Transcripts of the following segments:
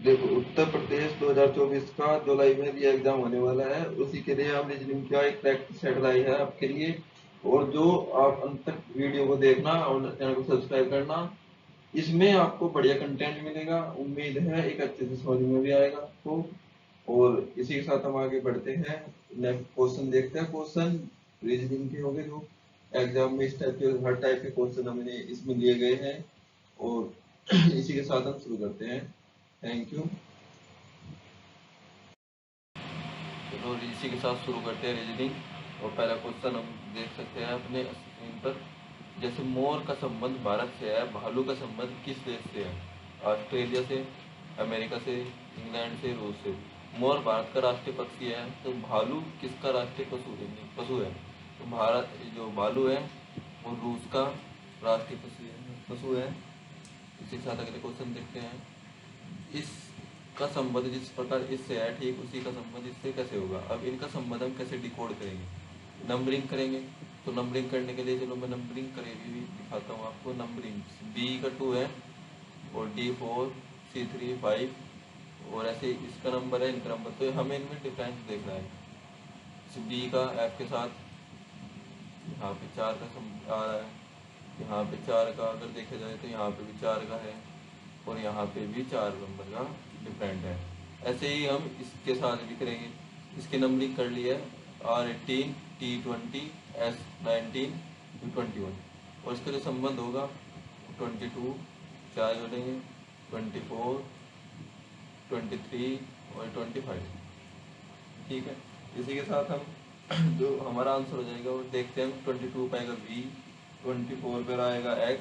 देखो, उत्तर प्रदेश 2024 का जुलाई में ये एग्जाम होने वाला है, उसी के लिए हम रीजनिंग का एक प्रैक्टिस सेट लाई है आपके लिए। और जो आप अंत तक वीडियो को देखना और चैनल को सब्सक्राइब करना, इसमें आपको बढ़िया कंटेंट मिलेगा। उम्मीद है एक अच्छे से समझ में भी आएगा आपको। और इसी के साथ हम आगे बढ़ते हैं। नेक्स्ट क्वेश्चन देखते हैं। क्वेश्चन रीजनिंग के हो गए, जो एग्जाम में इस टाइप के हर टाइप के क्वेश्चन हमने इसमें लिए गए हैं। और इसी के साथ हम शुरू करते हैं। Thank you. चलो इसी के साथ शुरू करते हैं रीजनिंग। और पहला क्वेश्चन हम देख सकते हैं अपने स्क्रीन पर। जैसे मोर का संबंध भारत से है, भालू का संबंध किस देश से है? ऑस्ट्रेलिया से, अमेरिका से, इंग्लैंड से, रूस से। मोर भारत का राष्ट्रीय पक्षी है, तो भालू किसका राष्ट्रीय पशु है? तो भारत जो भालू है वो रूस का राष्ट्रीय पशु है। इसी के साथ अगले क्वेश्चन देखते हैं। इसका संबंध जिस प्रकार इससे है, ठीक उसी का संबंध इससे कैसे होगा? अब इनका संबंध हम कैसे डिकोड करेंगे? नंबरिंग करेंगे। तो नंबरिंग करने के लिए चलो मैं नंबरिंग करेगी भी दिखाता हूँ आपको। नंबरिंग बी का 2 है, और डी 4, सी 3 5, और ऐसे इसका नंबर है, इनका नंबर। तो हमें इनमें डिफरेंस देखना है। बी का एफ के साथ यहाँ पे 4 का आ रहा है, यहाँ पे 4 का अगर देखा जाए तो यहाँ पे भी 4 का है, और यहाँ पे भी 4 नंबर का डिफरेंट है। ऐसे ही हम इसके साथ भी करेंगे। इसकी नंबरिंग कर ली है, R18, T20, S19, U21। और इसका जो संबंध होगा 22, 4 जोड़ेंगे, 24, 23 और 25। ठीक है। इसी के साथ हम जो हमारा आंसर हो जाएगा वो देखते हैं। 22 पर आएगा V, 24 पर आएगा X,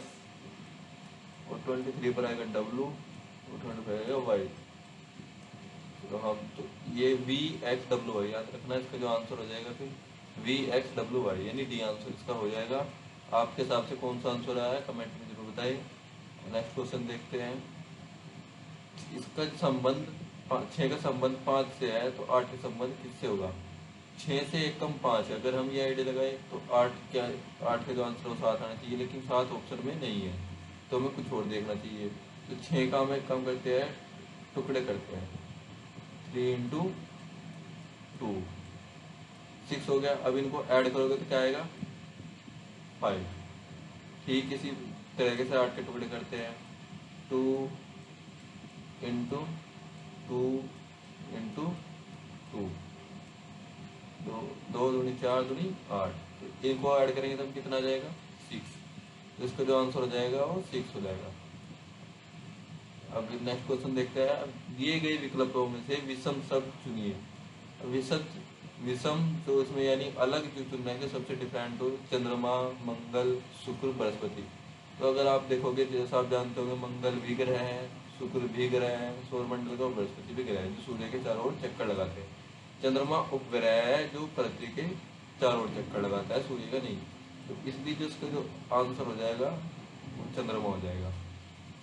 और 23 पर आएगा W, और 25 आएगा Y। तो हम तो ये VXWY याद रखना, इसका जो आंसर हो जाएगा फिर VXWY, यानी डी आंसर इसका हो जाएगा। आपके हिसाब से कौन सा आंसर आया है कमेंट में जरूर बताइए। नेक्स्ट क्वेश्चन देखते हैं। इसका संबंध 6 का संबंध 5 से है, तो 8 का संबंध किससे होगा? 6 से 1 कम 5। अगर हम ये आइडिया लगाए तो 8 क्या, 8 का जो आंसर हो 7 आना चाहिए, लेकिन 7 ऑप्शन में नहीं है, तो हमें कुछ और देखना चाहिए। तो 6 का हम एक कम करते हैं, टुकड़े करते हैं। 3 इंटू 2, 6 हो गया। अब इनको ऐड करोगे तो क्या आएगा? 5। ठीक इसी तरीके से 8 के टुकड़े करते हैं। 2 इंटू 2 इंटू 2, दो, 2 दूनी 4 दूनी 8। तो इनको ऐड करेंगे तो कितना आ जाएगा? 6। तो इसका जो आंसर हो जाएगा वो 6 हो जाएगा। अब नेक्स्ट क्वेश्चन देखते हैं। दिए गए विकल्पों में से विषम शब्द चुनिए। विषम विषम तो इसमें यानी अलग जो चुनना है, सबसे डिफरेंट हो। चंद्रमा, मंगल, शुक्र, बृहस्पति। तो अगर आप देखोगे, जैसा आप जानते होंगे, मंगल भी ग्रह है, शुक्र भी ग्रह है, सौरमंडल का, बृहस्पति भी ग्रह है जो सूर्य के चारों ओर चक्कर लगाते हैं। चंद्रमा उपग्रह है जो पृथ्वी के चारों ओर चक्कर लगाता है, सूर्य का नहीं। तो इसलिए जो इसका जो आंसर हो जाएगा वो चंद्रमा हो जाएगा।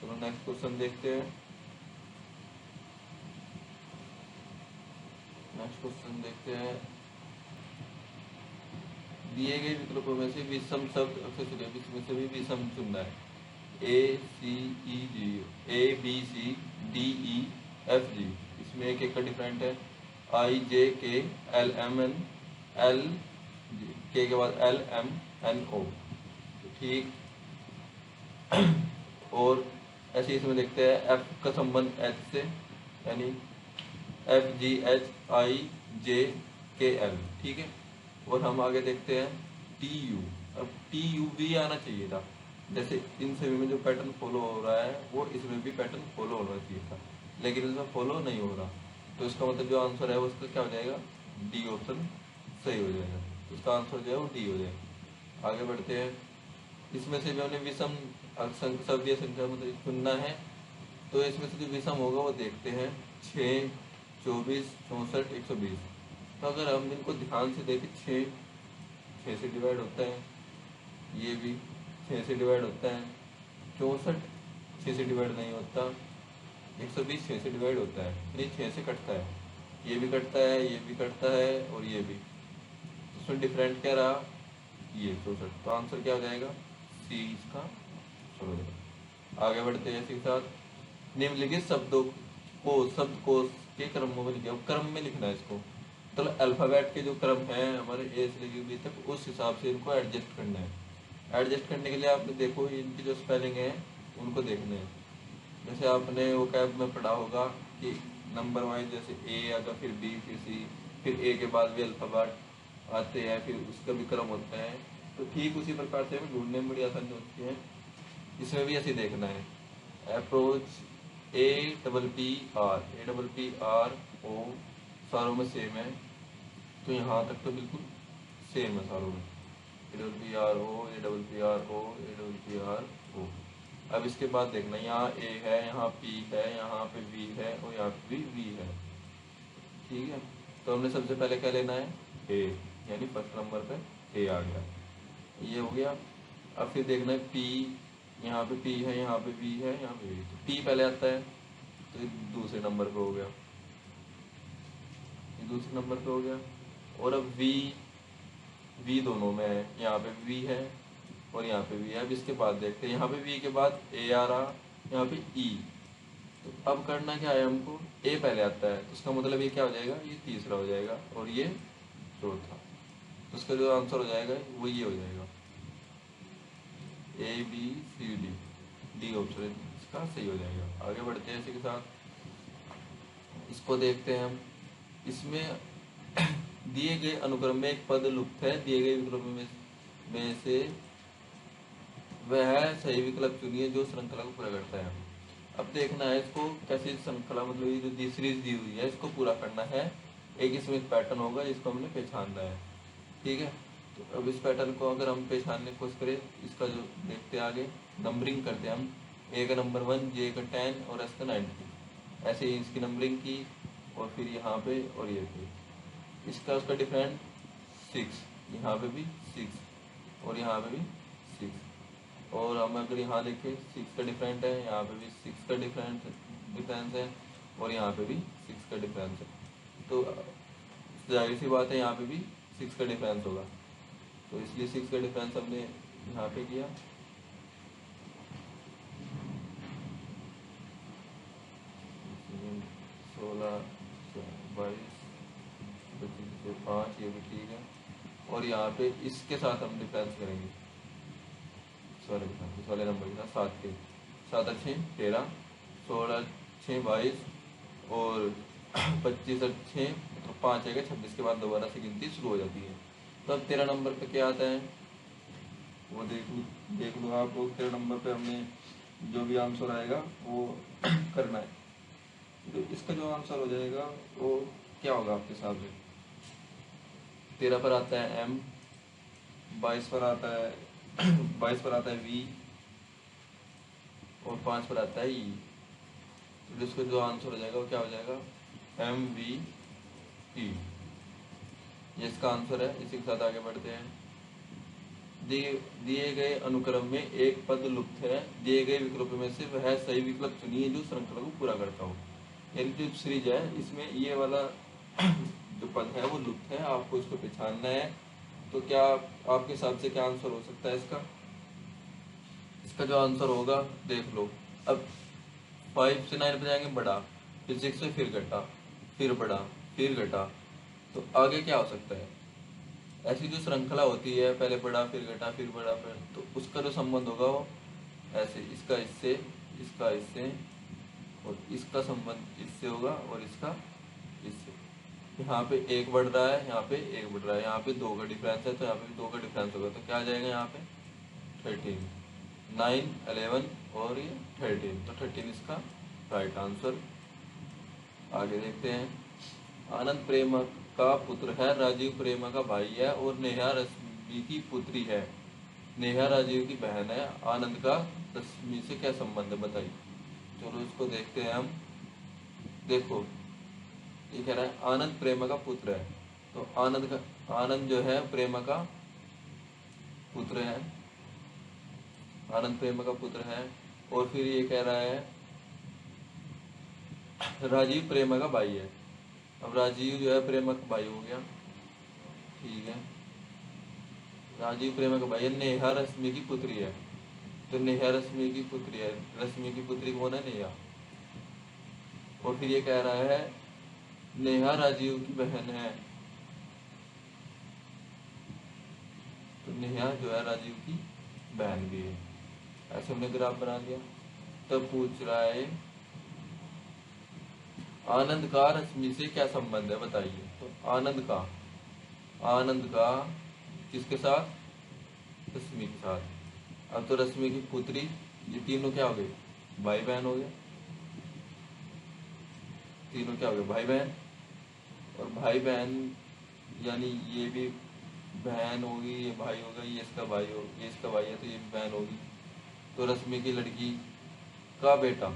चलो नेक्स्ट क्वेश्चन देखते हैं। नेक्स्ट क्वेश्चन देखते हैं। दिए गए विकल्पों में से विषम शब्द अक्षर चुनिए। इसमें से भी विषम चुनना है। A, C, E, G, A, B, C, D, E, F, G। इसमें एक एक का डिफरेंट है। I, J, K, L, M, N, L, के बाद L, M, N, O। ठीक। और ऐसे इसमें देखते हैं। F का संबंध H से, यानी FGHIJKL। ठीक है। और हम आगे देखते हैं TU। अब TU भी आना चाहिए था। जैसे इन सभी में जो पैटर्न फॉलो हो रहा है वो इसमें भी पैटर्न फॉलो होना चाहिए था, लेकिन इसमें फॉलो नहीं हो रहा। तो इसका मतलब जो आंसर है वो इसका क्या हो जाएगा? डी ऑप्शन सही हो जाएगा। तो इसका आंसर जो है वो डी हो जाएगा। आगे बढ़ते हैं। इसमें से भी हमने विषम शब्द या संख्या मतलब चुनना है। तो इसमें से जो विषम होगा वो देखते हैं। 6, 24, 64, 120। तो अगर हम इनको ध्यान से देखें, 6 से डिवाइड होता है, ये भी 6 से डिवाइड होता है, 64 6 से डिवाइड नहीं होता, 120 6 से डिवाइड होता है, ये 6 से कटता है, ये भी कटता है, ये भी कटता है, और ये भी। तो इसमें डिफरेंट क्या रहा? ये 64। तो आंसर क्या हो जाएगा? सी इसका हो जाएगा। आगे बढ़ते हैं इसी के साथ। निम्नलिखित शब्दों कोश, शब्द कोश के क्रम में लिखा, क्रम में लिखना है इसको। तो अल्फ़ाबेट के जो क्रम है हमारे ए से लेकर बी तक, उस हिसाब से इनको एडजस्ट करना है। एडजस्ट करने के लिए आपने देखो इनकी जो स्पेलिंग है उनको देखना है। जैसे आपने वो कैब में पढ़ा होगा कि नंबर वाइज जैसे ए आएगा, फिर बी, फिर सी, फिर ए के बाद भी अल्फ़ाबेट आते हैं, फिर उसका भी क्रम होता है। तो ठीक उसी प्रकार से हमें ढूंढने में बड़ी आसानी होती है। इसमें भी ऐसे देखना है। अप्रोच APPR सारों में सेम है, तो यहाँ तक तो बिल्कुल सेम है सारों में। APPRO। अब इसके बाद देखना, यहाँ ए है, यहाँ पी है, यहाँ पे बी है और यहाँ पे भी वी है। ठीक है, तो हमने सबसे पहले क्या लेना है, ए, यानी फर्स्ट नंबर पे ए आ गया, ये हो गया। अब फिर देखना है पी, यहाँ पे पी है, यहाँ पे बी है, यहाँ पे बी, तो पी पहले आता है, तो ये दूसरे नंबर पे हो गया, ये दूसरे नंबर पे हो गया। और अब वी, वी दोनों में है, यहाँ पे वी है और यहाँ पे वी है। अब इसके बाद देखते हैं, यहाँ पे वी के बाद ए आ रहा, यहाँ पे ई। तो अब करना क्या है हमको, ए पहले आता है, तो उसका मतलब ये क्या हो जाएगा, ये तीसरा हो जाएगा और ये चौथा। तो उसका जो आंसर हो जाएगा वो ये हो जाएगा, ABCD, डी ऑप्शन इसका सही हो जाएगा। आगे बढ़ते हैं इसी के साथ, इसको देखते हैं हम। इसमें दिए गए अनुक्रम में एक पद लुप्त है, दिए गए विकल्प में से वह सही विकल्प चुनिए जो श्रृंखला को पूरा करता है। अब देखना है इसको कैसे श्रृंखला, मतलब ये जो सीरीज दी हुई है इसको पूरा करना है। एक इसमें एक पैटर्न होगा जिसको हमने पहचानना है। ठीक है, तो अब इस पैटर्न को अगर हम पहचानने की कोशिश करें, इसका जो देखते हैं आगे, नंबरिंग करते हैं हम। ए का नंबर 1, जे का 10 और एस का 90, ऐसे ही इसकी नंबरिंग की। और फिर यहाँ पे और ये पे इसका उसका डिफरेंट 6, यहाँ पे भी 6 और यहाँ पे भी 6। और हम अगर यहाँ देखें 6 का डिफरेंट है, यहाँ पे भी 6 का डिफरेंस है और यहाँ पे भी 6 का डिफरेंस है। तो जाहिर सी बात है यहाँ पे भी 6 का डिफरेंस होगा, तो इसलिए 6 का डिफरेंस हमने यहाँ पे किया। 16, 22, 25 5, ये भी ठीक है। और यहाँ पे इसके साथ हम डिफरेंस करेंगे, सॉरी इस वाले नंबर के साथ, 7 के 7 और 6 13, 16 6 22 और 25 और 6 तो 5 आएगा, 26 के बाद दोबारा से गिनती शुरू हो जाती है। तो अब 13 नंबर पे क्या आता है वो देख लो आप लोग। 13 नंबर पे हमने जो भी आंसर आएगा वो करना है। तो इसका जो आंसर हो जाएगा वो क्या होगा आपके हिसाब से, 13 पर आता है एम, 22 पर आता है 22 पर आता है वी और 5 पर आता है ई। तो इसका जो आंसर हो जाएगा वो क्या हो जाएगा, MVE, ये इसका आंसर है। इसी के साथ आगे बढ़ते हैं। दिए गए अनुक्रम में एक पद लुप्त है, दिए गए विकल्पों में से वह सही विकल्प चुनिए जो श्रृंखला को पूरा करता हो। यानी जो सीरीज है इसमें ये वाला जो पद है वो लुप्त है, आपको इसको पहचानना है। तो क्या आपके हिसाब से क्या आंसर हो सकता है इसका, इसका जो आंसर होगा देख लो। अब 5 से 9 पे जाएंगे बढ़ा, फिर 6 से फिर घटा, फिर बढ़ा, फिर घटा, तो आगे क्या हो सकता है। ऐसी जो श्रृंखला होती है, पहले बढ़ा फिर घटा फिर बढ़ा फिर, तो उसका जो संबंध होगा वो ऐसे, इसका इससे, इसका इससे और इसका संबंध इससे होगा और इसका इससे। यहाँ पे एक बढ़ रहा है, यहाँ पे एक बढ़ रहा है, यहाँ पे 2 का डिफरेंस है तो यहाँ पे भी 2 का डिफरेंस होगा, तो क्या आ जाएगा यहाँ पे 13, 9 11 और ये 13, तो 13 इसका राइट आंसर। आगे देखते हैं। आनंद प्रेमा का पुत्र है, राजीव प्रेमा का भाई है और नेहा रश्मि की पुत्री है। नेहा राजीव की बहन है, आनंद का रश्मि से क्या संबंध है बताइए। चलो इसको देखते हैं हम। देखो ये कह रहा है आनंद प्रेमा का पुत्र है, तो आनंद जो है प्रेमा का पुत्र है, आनंद प्रेमा का पुत्र है। और फिर ये कह रहा है राजीव प्रेमा का भाई है। अब राजीव जो है प्रेमा का भाई हो गया, ठीक है। राजीव प्रेमा का भाई है, नेहा रश्मि की पुत्री है, तो नेहा रश्मि की पुत्री है, रश्मि की पुत्री कौन है, नेहा। और फिर ये कह रहा है नेहा राजीव की बहन है, तो नेहा जो है राजीव की बहन भी है। ऐसे हमने ग्राफ बना दिया। तब पूछ रहा है आनंद का रश्मि से क्या संबंध है बताइए। तो आनंद का किसके साथ, रश्मि के साथ। अब तो रश्मि की पुत्री, ये तीनों क्या हो गए, भाई बहन हो गए, तीनों क्या हो गए, भाई बहन। और भाई बहन यानी ये भी बहन होगी, ये भाई होगा, ये इसका भाई हो, ये इसका भाई है तो ये भी बहन होगी। तो रश्मि की लड़की का बेटा,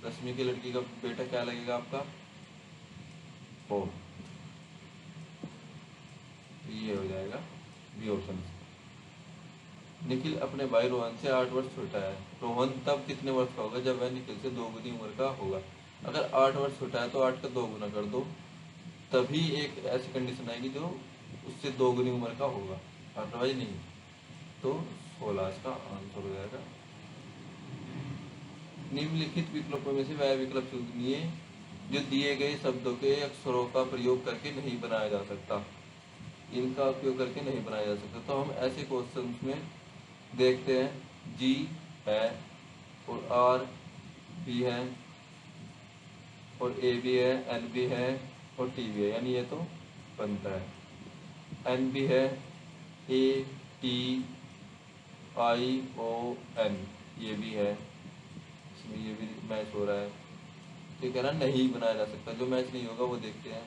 रश्मि की लड़की का बेटा क्या लगेगा आपका, ओ। तो ये हो जाएगा बी ऑप्शन। निखिल अपने भाई रोहन से 8 वर्ष छोटा है। रोहन तब कितने वर्ष का होगा जब वह निखिल से 2 गुनी उम्र का होगा। अगर 8 वर्ष छोटा है तो 8 का 2 गुना कर दो, तभी एक ऐसी कंडीशन आएगी जो उससे 2 गुनी उम्र का होगा, अदरवाइज नहीं। तो 16 इसका आंसर हो जाएगा। निम्नलिखित विकल्पों में से वह विकल्प चुनिए जो दिए गए शब्दों के अक्षरों का प्रयोग करके नहीं बनाया जा सकता। इनका उपयोग करके नहीं बनाया जा सकता। तो हम ऐसे क्वेश्चन में देखते हैं जी है और आर भी है और ए भी है, एन भी है और टी भी है, यानी ये तो बनता है। एन भी है, A T I O N ये भी है, इसमें ये भी मैच हो रहा है। तो कह रहा नहीं बनाया जा सकता, जो मैच नहीं होगा वो देखते हैं।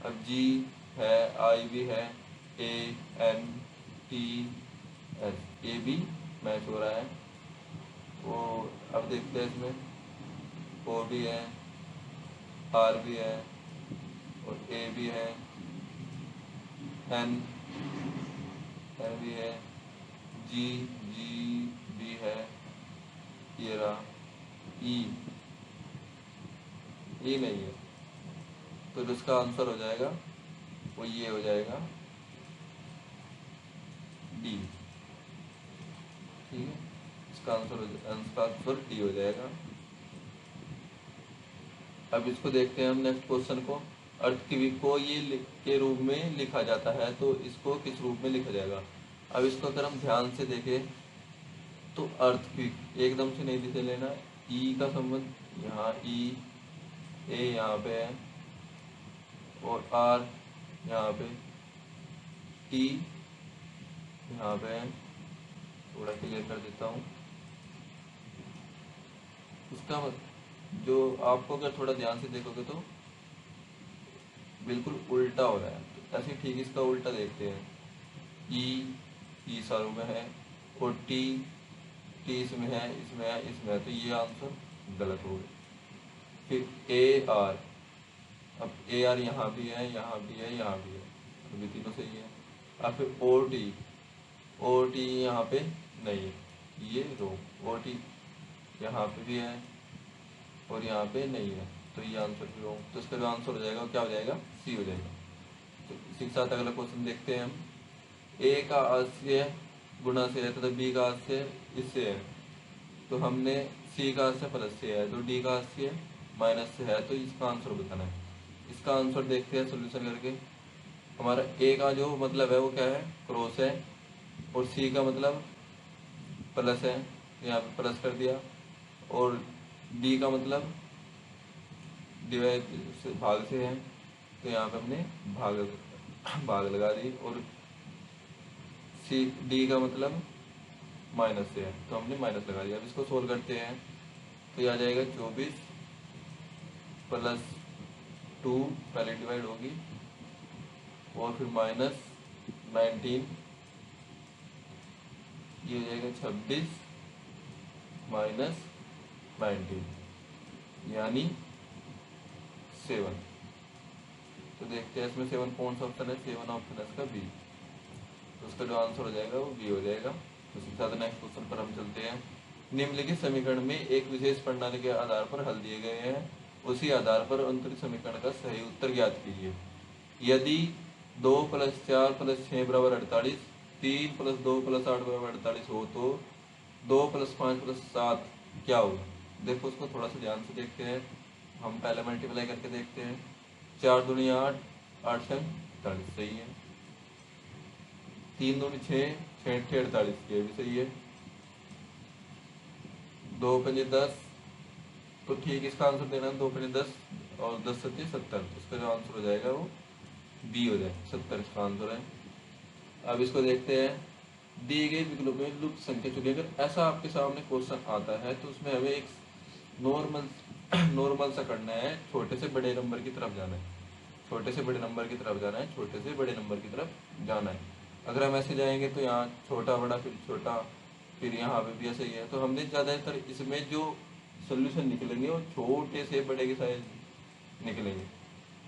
अब जी है, आई भी है, ए एन टी एस ये भी मैच हो रहा है। वो अब देखते हैं इसमें ओ भी है, आर भी है और ए भी है, एन भी है, जी भी है, ये रहा ई नहीं है। तो इसका आंसर हो जाएगा वो ये हो जाएगा डी। ठीक है, इसका आंसर डी हो जाएगा। अब इसको देखते हैं हम नेक्स्ट क्वेश्चन को। अर्थक्वेक को ये के रूप में लिखा जाता है, तो इसको किस रूप में लिखा जाएगा। अब इसको अगर हम ध्यान से देखें तो अर्थक्वेक एकदम से नहीं लिख लेना। ई का संबंध यहाँ ई, ए यहाँ पे है और आर यहाँ पे, टी यहाँ पे है। थोड़ा क्लियर कर देता हूँ। इसका जो आपको अगर थोड़ा ध्यान से देखोगे तो बिल्कुल उल्टा हो रहा है। तो ऐसे ठीक इसका उल्टा देखते हैं। ई सारों में है और टी इसमें है, इसमें है, इसमें है, तो ये आंसर गलत हो गया। फिर ए आर, अब ए आर यहाँ भी है, यहाँ भी है, यहाँ भी है, तो भी तीनों सही है। अब फिर ओ टी यहाँ पे नहीं, ये रोंग। ओ टी यहाँ पे भी है और यहाँ पे नहीं है, तो ये आंसर भी रोंग। तो इसका जो आंसर हो जाएगा क्या हो जाएगा, सी हो जाएगा। तो इसी के साथ अगला क्वेश्चन देखते हैं हम। ए का आश्चर्य गुणा से है तथा बी का आश्चर्य इससे है, तो हमने सी का आश्चर्य प्लस से है, तो डी का आश्चर्य माइनस से है, तो इसका आंसर बताना है। इसका आंसर देखते हैं सोल्यूशन करके। हमारा ए का जो मतलब है वो क्या है, क्रॉस है, और सी का मतलब प्लस है, यहाँ पे प्लस कर दिया, और डी का मतलब डिवाइड से भाग से है, तो यहाँ पे हमने भाग लगा दी, और सी डी का मतलब माइनस से है तो हमने माइनस लगा दिया। अब इसको सोल्व करते हैं तो ये आ जाएगा 24 प्लस 2 पहले डिवाइड होगी और फिर माइनस 19, ये हो जाएगा 26 माइनस 19 यानी 7। तो देखते हैं इसमें 7 कौन सा ऑप्शन है, 7 ऑप्शन है इसका बी, तो उसका जो आंसर हो जाएगा वो बी हो जाएगा। तो इसके साथ नेक्स्ट क्वेश्चन पर हम चलते हैं। निम्नलिखित समीकरण में एक विशेष प्रणाली के आधार पर हल दिए गए हैं, उसी आधार पर अंतरिक्ष समीकरण का सही उत्तर ज्ञात कीजिए। यदि 2 + 4 + 6 = 48, 3 + 2 + 8 = 48 हो तो 2 + 5 + 7 क्या होगा। देखो उसको थोड़ा सा ध्यान से देखते हैं। हम पहले मल्टीप्लाई करके देखते हैं। 4 दूनी 8, 8 से 48, सही है। 3 दूनी 6, 6 48, ये भी सही है। 2 पंजे 10, तो ठीक इसका आंसर देना है। 2 पंजे 10 और 10 सत्ते 70, इसका जो आंसर हो जाएगा वो बी हो जाए, 70 इसका आंसर है। अब इसको देखते हैं। दी गई विकल्पों में लुप्त संख्या चुनिए। अगर ऐसा आपके सामने क्वेश्चन आता है तो उसमें हमें एक नॉर्मल नॉर्मल सा करना है, छोटे से बड़े नंबर की तरफ जाना है, छोटे से बड़े नंबर की तरफ जाना है, छोटे से बड़े नंबर की तरफ जाना है। अगर हम ऐसे जाएंगे तो यहाँ छोटा बड़ा फिर छोटा, फिर यहाँ पे भी ऐसे ही है। तो हमने ज़्यादातर इसमें जो सोल्यूशन निकलेंगे वो छोटे से बड़े के साइज निकलेंगे,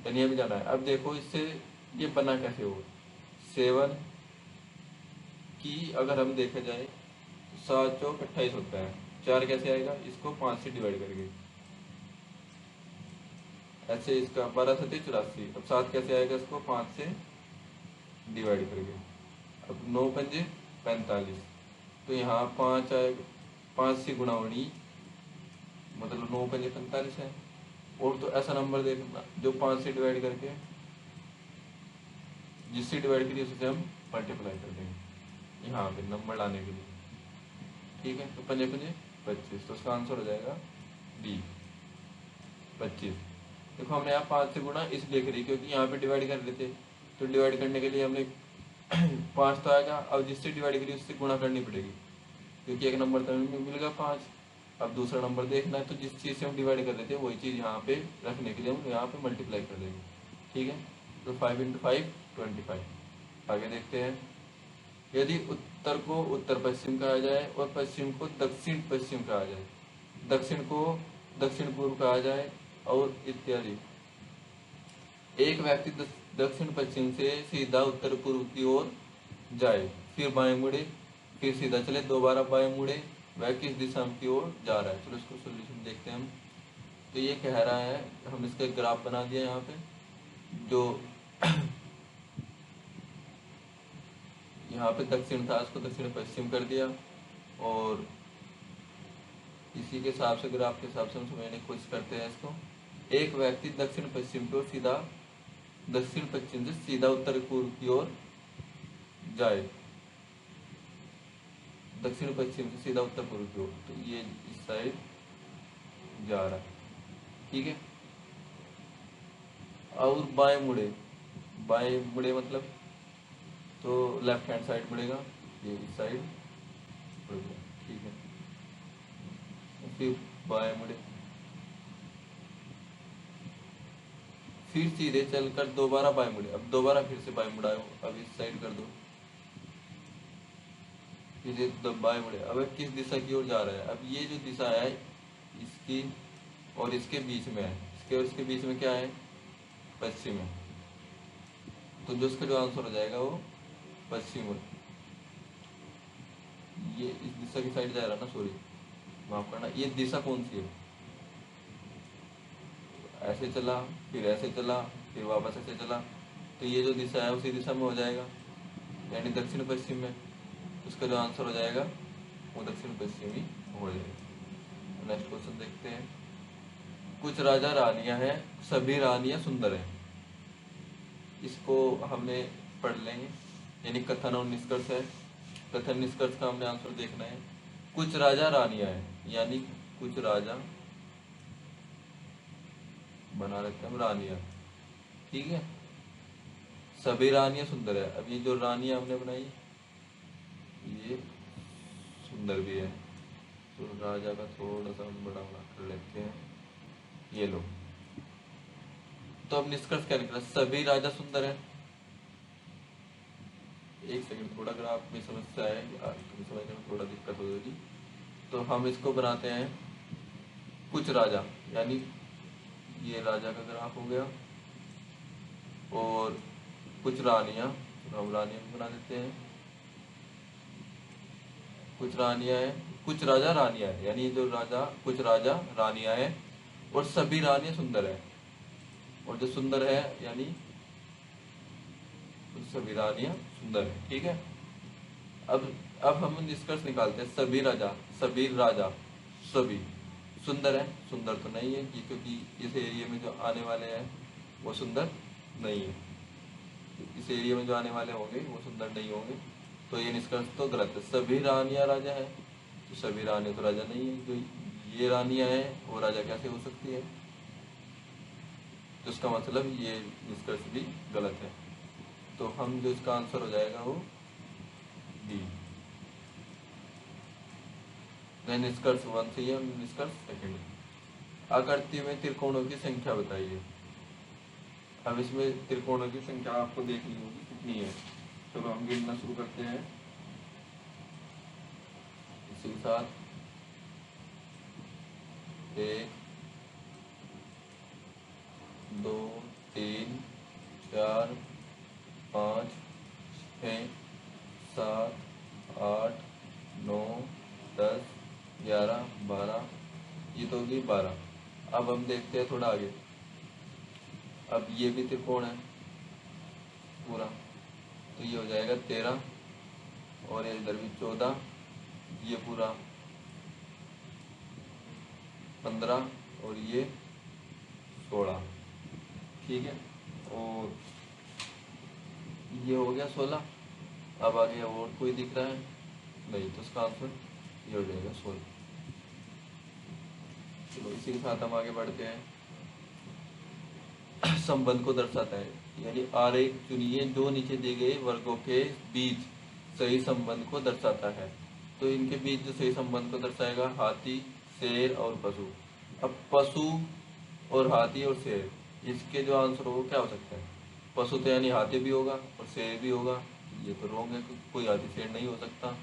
यानी अभी जाना है। अब देखो इससे ये बना कैसे हो। 7 की अगर हम देखा जाए तो 7 चौक 28 होता है। 4 कैसे आएगा, इसको 5 से डिवाइड करके, ऐसे इसका 12 सत्ते 84। अब 7 कैसे आएगा, इसको 5 से डिवाइड करके। अब 9 पंजे 45, तो यहाँ 5 आएगा, 5 से गुणा होनी, मतलब 9 पंजे 45 है। और तो ऐसा नंबर देखना जो 5 से डिवाइड करके, जिससे डिवाइड करिए उससे हम मल्टीप्लाई कर देंगे यहाँ पे नंबर लाने के लिए, ठीक है। तो पंजे पंजे 25, तो उसका आंसर हो जाएगा बी 25। देखो हमने यहाँ 5 से गुणा इसलिए करी क्योंकि यहाँ पे डिवाइड कर लेते, तो डिवाइड करने के लिए हमने 5 तो आएगा, अब जिससे डिवाइड करी उससे गुणा करनी पड़ेगी क्योंकि एक नंबर तो हमें मिलेगा 5। अब दूसरा नंबर देखना है तो जिस चीज़ से हम डिवाइड कर देते हैं वही चीज़ यहाँ पे रखने के लिए हम यहाँ पे मल्टीप्लाई कर देंगे, ठीक है। तो 5 × 5 25। आगे देखते हैं। यदि उत्तर को उत्तर पश्चिम कहा जाए और पश्चिम को दक्षिण पश्चिम कहा जाए, दक्षिण को दक्षिण पूर्व कहा जाए और इत्यादि, एक व्यक्ति दक्षिण पश्चिम से सीधा उत्तर पूर्व की ओर जाए, फिर बाएं मुड़े, फिर सीधा चले, दोबारा बाएं मुड़े, वह किस दिशा की ओर जा रहा है। चलो इसको सोल्यूशन देखते हैं हम। तो ये कह रहा है, हम इसका एक ग्राफ बना दिया यहाँ पे, जो यहाँ पे दक्षिण था उसको दक्षिण पश्चिम कर दिया, और इसी के हिसाब से ग्राफ के हिसाब से हम समझने की कोशिश करते हैं इसको। एक व्यक्ति दक्षिण पश्चिम की ओर सीधा, दक्षिण पश्चिम से सीधा उत्तर पूर्व की ओर जाए, दक्षिण पश्चिम से सीधा उत्तर पूर्व की ओर, तो ये इस साइड जा रहा है, ठीक है। और बाएं मुड़े, बाएं मुड़े मतलब तो लेफ्ट हैंड साइड मुड़ेगा, ये इस साइड मुड़ गया, ठीक है। फिर बाएं मुड़े, फिर सीधे चलकर दोबारा बाएं मुड़े, अब दोबारा फिर से बाएं मुड़ाओ, अब इस साइड कर दो, फिर बाएं मुड़े। अब किस दिशा की ओर जा रहा है, अब ये जो दिशा है इसकी और इसके बीच में है, इसके और इसके बीच में क्या है, पश्चिम है, तो जो उसका जो आंसर हो जाएगा वो पश्चिम है। ये इस दिशा की साइड जा रहा है ना, सॉरी माफ करना, ये दिशा कौन सी है, ऐसे चला, फिर ऐसे चला, फिर वापस ऐसे चला, तो ये जो दिशा है उसी दिशा में हो जाएगा, यानी दक्षिण पश्चिम में। उसका जो आंसर हो जाएगा वो दक्षिण पश्चिम ही हो जाएगा। नेक्स्ट क्वेश्चन देखते हैं। कुछ राजा रानियां हैं, सभी रानियां सुंदर हैं। इसको हमने पढ़ लेंगे, यानी कथन और निष्कर्ष है। कथन निष्कर्ष का हमने आंसर देखना है। कुछ राजा रानियां हैं, यानी कुछ राजा बना रखते हम रानियां, ठीक है। सभी रानियां सुंदर है, अब ये जो रानियां हमने बनाई ये सुंदर भी है, तो राजा का थोड़ा सा हम बड़ा बड़ा कर लेते हैं, ये लो। तो अब निष्कर्ष क्या निकला, सभी राजा सुंदर है। एक सेकंड, थोड़ा ग्राफ में समस्या है, तुम्हें समझने में थोड़ा दिक्कत होगी, तो हम इसको बनाते हैं कुछ राजा, यानी ये राजा का ग्राफ हो गया, और कुछ रानियां, तो हम रानियां भी बना देते हैं। कुछ रानियां हैं, कुछ राजा रानियां हैं, यानी जो राजा, कुछ राजा रानियां हैं, और सभी रानियां सुंदर है, और जो सुंदर है यानी सभी रानियां सुंदर है, ठीक है। अब हम निष्कर्ष निकालते हैं। सभी राजा, सभी राजा, सभी सुंदर है, सुंदर तो नहीं है ये, क्योंकि इस एरिया में जो आने वाले हैं वो सुंदर नहीं है। इस एरिया में जो आने वाले होंगे वो सुंदर नहीं होंगे, तो ये निष्कर्ष तो गलत है। सभी रानियां राजा है, तो सभी रानी तो राजा नहीं है। जो ये रानियां हैं वो राजा कैसे हो सकती है, तो इसका मतलब ये निष्कर्ष भी गलत है। तो हम जो इसका आंसर हो जाएगा वो बी। निष्कर्ष 1 सही है, निष्कर्ष सेकंड। आकृति में त्रिकोणों की संख्या बताइए। अब इसमें त्रिकोणों की संख्या आपको देखनी होगी कितनी है। चलो हम गिनना शुरू करते हैं इसी के साथ। 1 2 3 4 5 6 7 8 9 10 11 12, ये तो होगी 12। अब हम देखते हैं थोड़ा आगे। अब ये भी त्रिकोण है पूरा, तो ये हो जाएगा 13, और इधर भी 14, ये पूरा 15, और ये 16, ठीक है। और ये हो गया 16। अब आगे और कोई दिख रहा है नहीं, तो इसका आंसर ये हो जाएगा 16। चलो इसी के साथ हम आगे बढ़ते हैं। संबंध को दर्शाता है, यानी आरेख चुनिए जो नीचे दिए गए वर्गों के बीच सही संबंध को दर्शाता है। तो इनके बीच जो सही संबंध को दर्शाएगा, हाथी, शेर और पशु। अब पशु और हाथी और शेर, इसके जो आंसर हो क्या हो सकता है। पशु तो यानी हाथी भी होगा और शेर भी होगा, ये तो रोंग है, कोई हाथी शेर नहीं हो सकता।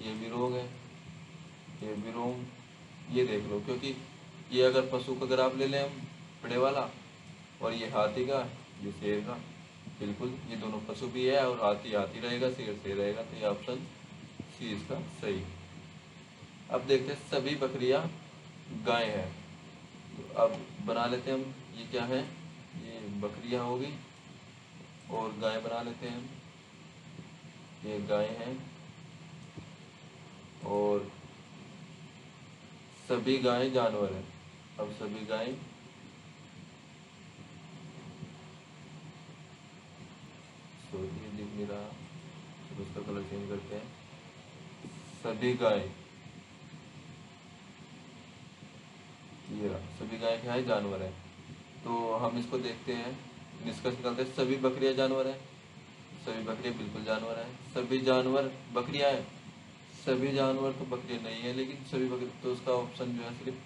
ये भी रोंग है, ये भी रोंग। ये देख लो, क्योंकि ये अगर पशु का ग्राफ ले लें हम बड़े वाला, और ये हाथी का, ये शेर का, बिल्कुल ये दोनों पशु भी है, और हाथी हाथी रहेगा, शेर शेर रहेगा, तो ये ऑप्शन सी इसका सही। अब देखते हैं सभी बकरियां गाय हैं। तो अब बना लेते हैं हम, ये क्या है, ये बकरियां होगी, और गाय बना लेते हैं हम, ये गाय हैं, और सभी गाय जानवर हैं। अब सभी गाय, सॉरी ये दिख नहीं रहा, तो उसका कलर चेंज करते हैं। सभी गाय, ये रहा, सभी गाय क्या है, जानवर है। तो हम इसको देखते हैं, निष्कर्ष निकालते हैं। सभी बकरियां जानवर हैं, सभी बकरियां बिल्कुल जानवर हैं। सभी जानवर बकरियां हैं, सभी जानवर तो बकरियां नहीं है, लेकिन सभी बकरी, तो उसका ऑप्शन जो है सिर्फ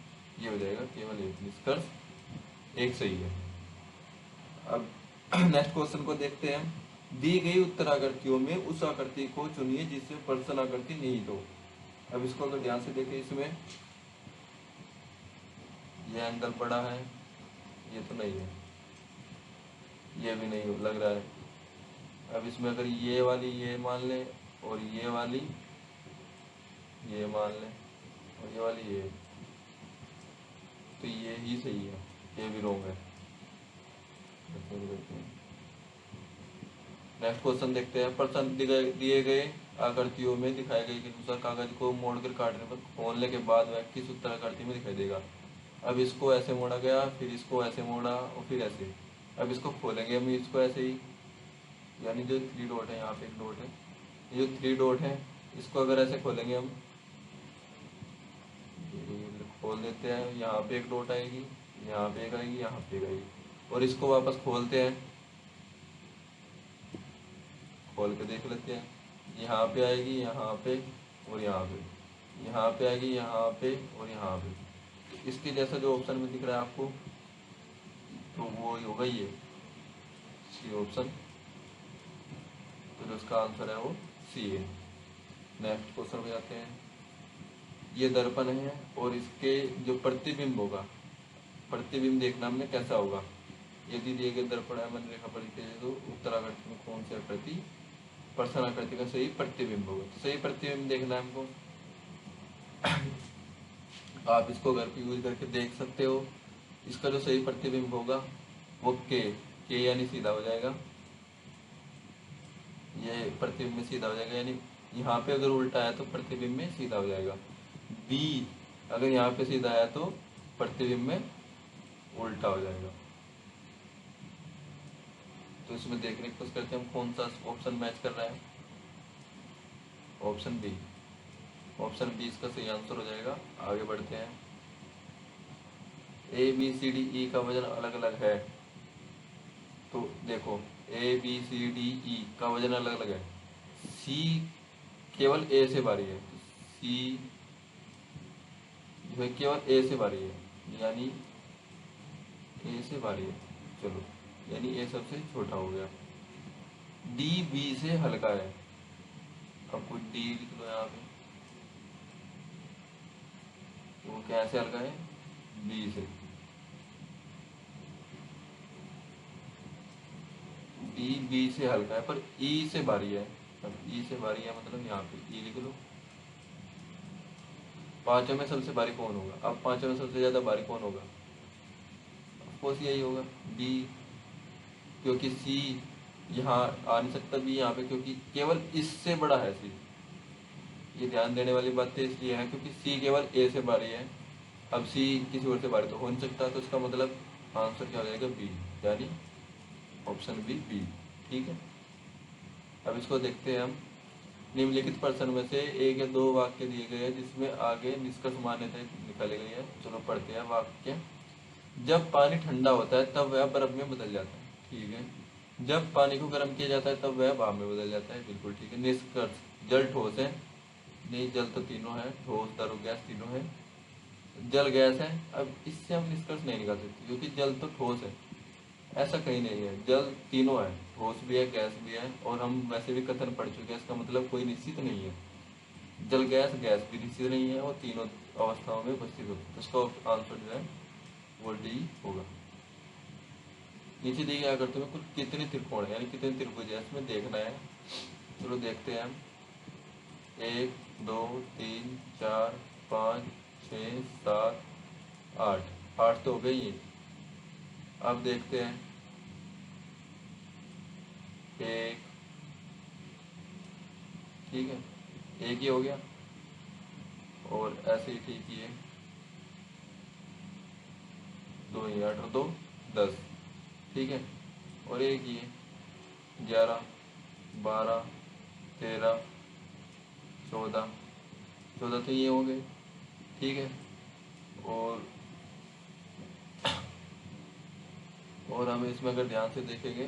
ये हो जाएगा, केवल एक। निष्कर्ष एक सही है। अब नेक्स्ट क्वेश्चन को देखते हैं। दी गई उत्तराकृतियों में उस आकृति को चुनिए जिससे प्रश्न आकृति निहित हो। अब इसको अगर ध्यान से देखें, इसमें यह एंगल पड़ा है, ये तो नहीं है, ये भी नहीं लग रहा है। अब इसमें अगर ये वाली ये मान लें, और ये वाली ये मान लें, और ये वाली ये, तो ये ही सही है, ये भी रोंग है। नेक्स्ट क्वेश्चन देखते हैं। प्रश्न दिए गए आकृतियों में दिखाए गए के अनुसार कागज को मोड़कर काटने पर खोलने के बाद वह किस उत्तराकृति में दिखाई देगा। अब इसको ऐसे मोड़ा गया, फिर इसको ऐसे मोड़ा, और फिर ऐसे। अब इसको खोलेंगे हम, इसको ऐसे ही, यानी जो 3 डॉट है, यहाँ पे एक डॉट है, ये जो 3 डॉट है, इसको अगर ऐसे खोलेंगे हम, खोल देते हैं, यहाँ पे एक डॉट आएगी, यहाँ पे एक आएगी, यहाँ पे एक आएगी, और इसको वापस खोलते हैं, खोल के देख लेते हैं, यहाँ पे आएगी, यहाँ पे और यहाँ पे, यहाँ पे आएगी, यहाँ पे और यहाँ पे। इसके जैसा जो ऑप्शन में दिख रहा है आपको, तो वो ही होगा ये सी ऑप्शन। तो जो इसका आंसर है वो सी है। नेक्स्ट क्वेश्चन पे जाते हैं। ये दर्पण है, और इसके जो प्रतिबिंब होगा, प्रतिबिंब देखना हमने कैसा होगा। यदि दिए गए दर्पण है मन रेखा पर, तो उत्तराकृति में कौन सी आकृति प्रश्न आकृति का सही प्रतिबिंब होगा। तो सही प्रतिबिंब देखना है हमको। आप इसको घर पे यूज करके देख सकते हो। इसका जो सही प्रतिबिंब होगा वो के यानी सीधा हो जाएगा, ये प्रतिबिंब में सीधा हो जाएगा, यानी यहाँ पे अगर उल्टा है तो प्रतिबिंब में सीधा हो जाएगा। बी अगर यहाँ पे सीधा है तो प्रतिबिंब में उल्टा हो जाएगा। तो इसमें देखने की कोशिश करते हैं हम कौन सा ऑप्शन मैच कर रहा है। Option B. ऑप्शन बी इसका सही आंसर हो जाएगा। आगे बढ़ते हैं। A B C D E का वजन अलग अलग है। तो देखो A B C D E का वजन अलग अलग है। सी केवल ए से भारी है, तो सी जो है केवल ए से भारी है, यानी ए से भारी है। चलो, यानी ए सबसे छोटा हो गया। डी बी से हल्का है। अब कुछ डी लिख लो यहाँ पे। तो वो कैसे हल्का है? बी से। डी बी से हल्का है पर ई से भारी है। अब ई से भारी है मतलब यहाँ पे ई लिख लो। पांचों में सबसे भारी कौन होगा? अब पांचों में सबसे ज्यादा भारी कौन होगा? ऑफकोर्स यही होगा, बी। क्योंकि सी यहाँ आ नहीं सकता, बी यहाँ पे, क्योंकि केवल इससे बड़ा है सी। ये ध्यान देने वाली बात तो इसलिए है क्योंकि सी केवल ए से भारी है। अब सी किसी और से भारी तो हो नहीं सकता, तो इसका मतलब आंसर क्या हो जाएगा? बी, यानी ऑप्शन बी, बी। ठीक है। अब इसको देखते हैं हम। निम्नलिखित प्रश्न में से एक या दो वाक्य दिए गए हैं जिसमें आगे निष्कर्ष मान्यता निकाली गई है। चलो पढ़ते हैं वाक्य। जब पानी ठंडा होता है तब वह बर्फ में बदल जाता है। ठीक है। जब पानी को गर्म किया जाता है तब वह भाप में बदल जाता है। बिल्कुल ठीक है। निष्कर्ष। जल ठोस है। नहीं, जल तो तीनों है, ठोस, तरल, गैस तीनों है। जल गैस है। अब इससे हम निष्कर्ष नहीं निकाल सकते क्योंकि जल तो ठोस है, ऐसा कहीं नहीं है। जल तीनों है, ठोस भी है, गैस भी है। और हम वैसे भी कथन पढ़ चुके हैं, इसका मतलब कोई निश्चित नहीं है। जल गैस गैस भी निश्चित नहीं है और तीनों अवस्थाओं में उपस्थित होती है। इसका आंसर जो है वो डी होगा। नीचे दी गया करते हुए कुल कितने त्रिकोण है, यानी कितने त्रिभुज है, इसमें देखना है। चलो देखते हैं हम। 1 2 3 4 5 6 7 8। 8 तो हो गई है। अब देखते हैं। 1, ठीक है, एक ही हो गया। और ऐसे ही ठीक ही है। 2 ही 8 और 2 10। ठीक है। और एक ही है। 11 12 13 14। 14 तो ये हो गए। ठीक है। और हम इसमें अगर ध्यान से देखेंगे,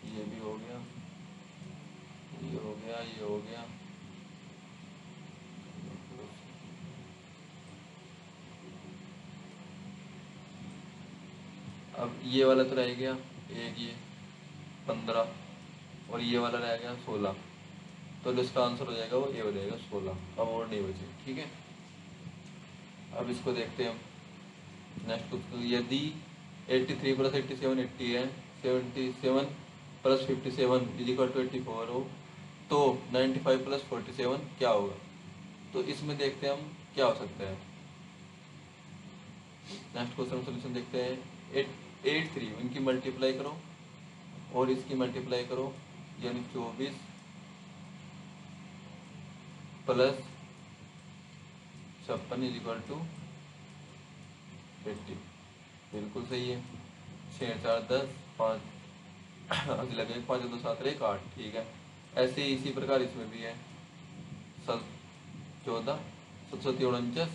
ये भी हो गया, ये हो गया, ये हो गया। अब ये वाला तो रह गया एक, ये 15, और ये वाला रह गया 16। तो इसका आंसर हो जाएगा वो ए हो जाएगा 16। अब और नहीं बचे। ठीक है। अब इसको देखते हैं हम। Next question. यदि 83 प्लस 87 80 है, 77 प्लस 57 इज इक्वल टू 84 हो, तो 95 प्लस 47 क्या होगा? तो इसमें देखते हैं हम क्या हो सकता है। नेक्स्ट क्वेश्चन सोल्यूशन देखते हैं। 83 इनकी मल्टीप्लाई करो और इसकी मल्टीप्लाई करो, यानी 24 प्लस 56 इज इक्वल टू 80। बिल्कुल सही है। 6 4 10 5 लगे, 5 2 7 1 8। ठीक है। ऐसे ही इसी प्रकार इसमें भी है। 14 7 49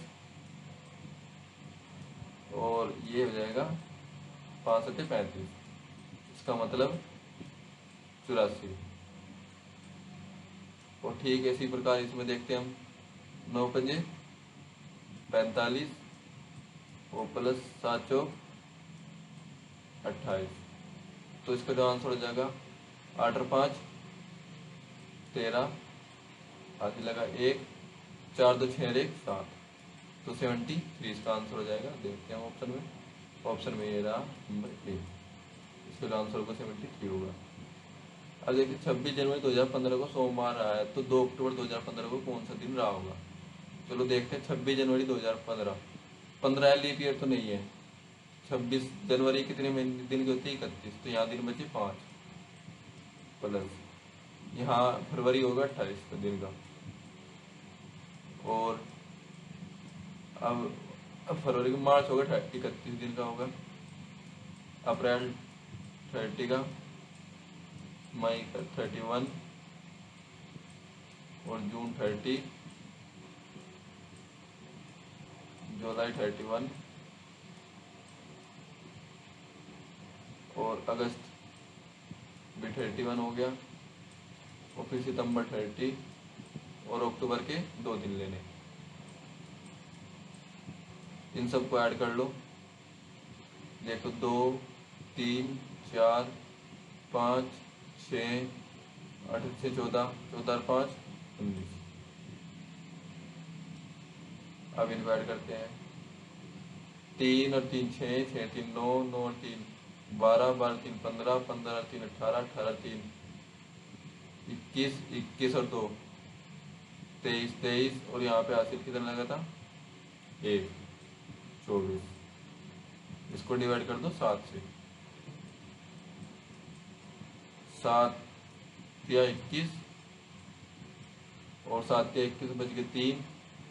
और ये हो जाएगा 5 7 35। इसका मतलब 84। और ठीक है इसी प्रकार इसमें देखते हैं हम। 9 5 45 और प्लस 7 चौक 28। तो इसका जो आंसर हो जाएगा 8 और 5 13, आगे लगा 1, 4 2 6 1 7। तो 73 इसका आंसर हो जाएगा। देखते हैं ऑप्शन में। ऑप्शन में ये रहा नंबर ए। इसका जो आंसर होगा 73 होगा। अब देखिए 26 जनवरी 2015 को सोमवार आया है, तो 2 अक्टूबर 2015 को कौन सा दिन रहा होगा? चलो देखते हैं। 26 जनवरी 2015, 15 लीप ईयर तो नहीं है। 26 जनवरी कितने महीने दिन की होती है? 31। तो यहाँ दिन बचे 5 प्लस यहाँ फरवरी होगा 28 दिन का। और अब फरवरी का मार्च होगा 31 दिन का होगा, अप्रैल 30 का, मई का 31 और जून 30, जुलाई 31 और अगस्त भी 31 हो गया, और फिर सितंबर 30 और अक्टूबर के 2 दिन लेने। इन सबको ऐड कर लो, देखो 2 3 4 5 6 8 से 14, 14 और 5 19। अब इनको ऐड करते हैं, 3 और 3 6, 6 3 9, 9 और 3 12, 12 3 15, 15 और 3 18, 18 3 21, 21 और 2 23, 23 और यहाँ पे हासिल कितना लगा था 1, 24। इसको डिवाइड कर दो 7 से, 7 या 21 और 7 या 21 बच गए 3,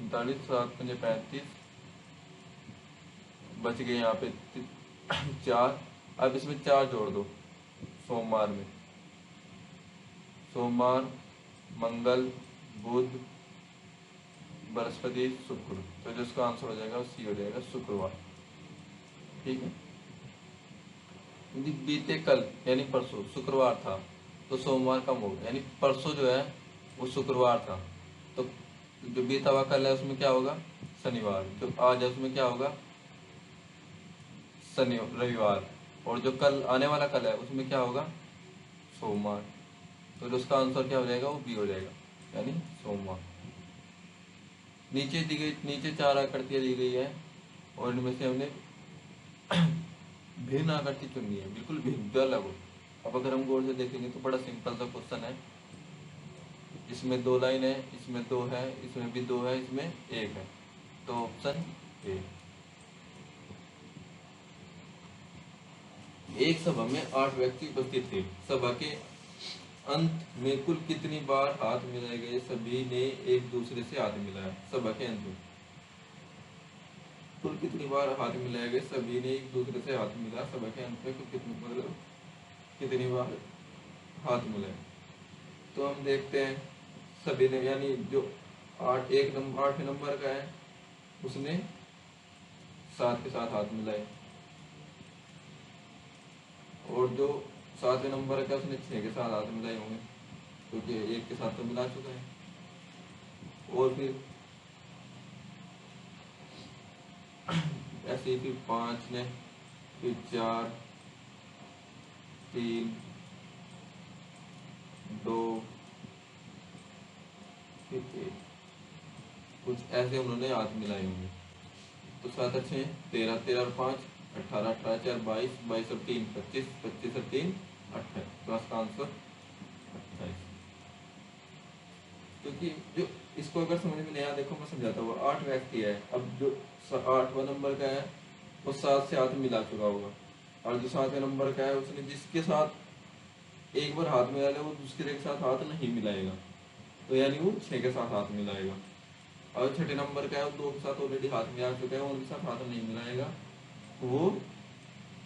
45, 7 5 35 बच गए यहाँ पे 4। अब इसमें 4 जोड़ दो सोमवार में, सोमवार, मंगल, बुध, बृहस्पति, शुक्र, तो जिसका आंसर हो जाएगा वो सी हो जाएगा, शुक्रवार। ठीक है, यदि बीते कल यानी परसों शुक्रवार था तो सोमवार कम हो गया, यानी परसों जो है वो शुक्रवार था, तो जो बीता हुआ कल है उसमें क्या होगा शनिवार, जो आज है उसमें क्या होगा शनि रविवार, और जो कल आने वाला कल है उसमें क्या होगा सोमवार, तो जो उसका आंसर क्या हो जाएगा वो बी हो जाएगा, यानी सोमवार। नीचे दी गई, नीचे 4 आकृतियां दी गई है और इनमें से हमने भिन्न आकृति चुननी है, बिल्कुल भिन्न जो अलग हो। अब अगर हम गौर से देखेंगे तो बड़ा सिंपल सा क्वेश्चन है, इसमें 2 लाइन है, इसमें 2 है, इसमें भी 2 है, इसमें 1 है, तो ऑप्शन ए। एक सभा में 8 व्यक्ति उपस्थित थे, सभा के अंत में कुल कितनी बार हाथ मिलाए गए, सभी ने एक दूसरे से हाथ मिलाया। सभा के अंत में कुल कितनी बार हाथ मिलाए गए, सभी ने एक दूसरे से हाथ मिला, सभा के अंत में कुल कितनी मतलब कितनी बार हाथ मिलाए। तो हम देखते हैं सभी ने, यानी जो 8 नंबर का है उसने 7 के साथ हाथ मिलाए, और जो 7वें नंबर का उसने 6 के साथ हाथ मिलाए होंगे, क्योंकि 1 के साथ तो मिला चुका है। और फिर ऐसे ही फिर 5 ने, फिर 4 3 2 फिर 1, कुछ ऐसे उन्होंने हाथ मिलाए होंगे। तो 7 अच्छे 13, 13 और 5 18, 18 4 22, 22 और 3 25, 25 और 3 28, तो इसका आंसर 28। क्योंकि जो इसको अगर समझ में नहीं आया, देखो मैं समझाता हूँ, 8 व्यक्ति है, अब जो 8वां नंबर का है वो 7 से हाथ मिला चुका होगा, और जो 7वें नंबर का है उसने जिसके साथ एक बार हाथ मिला वो दूसरे के साथ हाथ नहीं मिलाएगा, तो यानी वो 6 के साथ हाथ मिलाएगा। और 6ठे नंबर का है वो 2 के साथ ऑलरेडी हाथ मिला चुका है, उनके साथ हाथ नहीं मिलाएगा, वो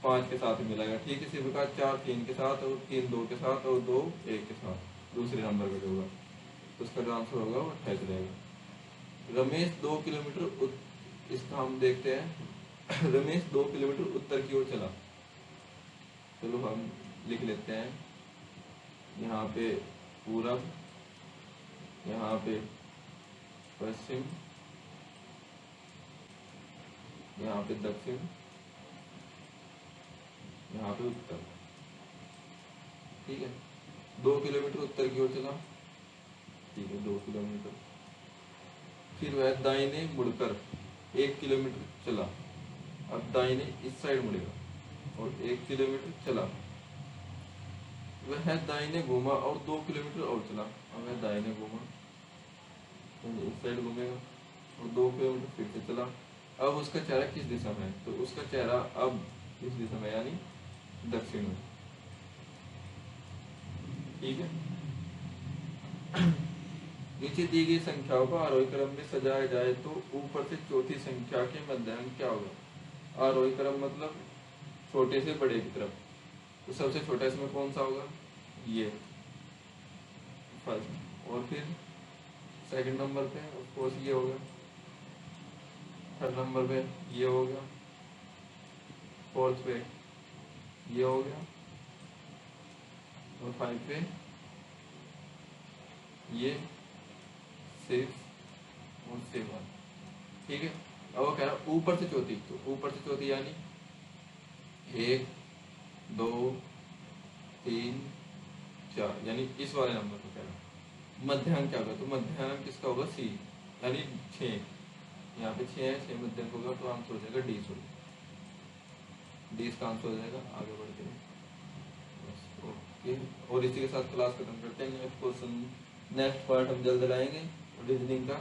5 के साथ मिलाएगा। ठीक इसी प्रकार 4 3 के साथ, और 3 2 के साथ, और 2 1 के साथ दूसरे नंबर का जो होगा, तो उसका जो आंसर होगा वो 28 रहेगा। रमेश 2 किलोमीटर इसका हम देखते हैं रमेश 2 किलोमीटर उत्तर की ओर चला। चलो हम लिख लेते हैं, यहाँ पे पूरब, यहाँ पे पश्चिम, यहाँ पे दक्षिण, यहाँ पे उत्तर। ठीक है, 2 किलोमीटर उत्तर की ओर चला, ठीक है 2 किलोमीटर। फिर वह दाहिने मुड़कर 1 किलोमीटर चला, अब दाहिने इस साइड मुड़ेगा और 1 किलोमीटर चला, वह दाहिने घूमा और 2 किलोमीटर और चला, अब वह दाहिने घूमा तो इस साइड घूमेगा और 2 किलोमीटर फिर से चला। अब उसका चेहरा किस दिशा में है, तो उसका चेहरा अब इस दिशा में यानी दक्षिण में। ठीक है नीचे दी गई संख्याओं को आरोही क्रम में सजाया जाए तो ऊपर से चौथी संख्या के मध्यांक क्या होगा। आरोही क्रम मतलब छोटे से बड़े की तरफ, तो सबसे छोटा इसमें कौन सा होगा, ये फर्स्ट, और फिर सेकंड नंबर पे ऑफ कोर्स ये होगा, थर्ड नंबर पे ये हो गया, फोर्थ पे ये हो गया, और फाइव पे ये, सिक्स और सेवन। ठीक है, अब वो कह रहा है ऊपर से चौथी, तो ऊपर से चौथी यानी 1 2 3 4, यानी इस वाले नंबर को कह रहा है। मध्यांक क्या होगा, तो मध्यांक किसका होगा, सी, यानी 6। यहाँ पे 6 है, 6 मध्यंक होगा, तो आंसर हो जाएगा डी। सॉरी, डी इसका आंसर हो जाएगा। आगे बढ़ते हैं, ओके, और इसी के साथ क्लास खत्म करते हैं। नेक्स्ट क्वेश्चन, नेक्स्ट पार्ट हम जल्द लाएंगे रीजनिंग का।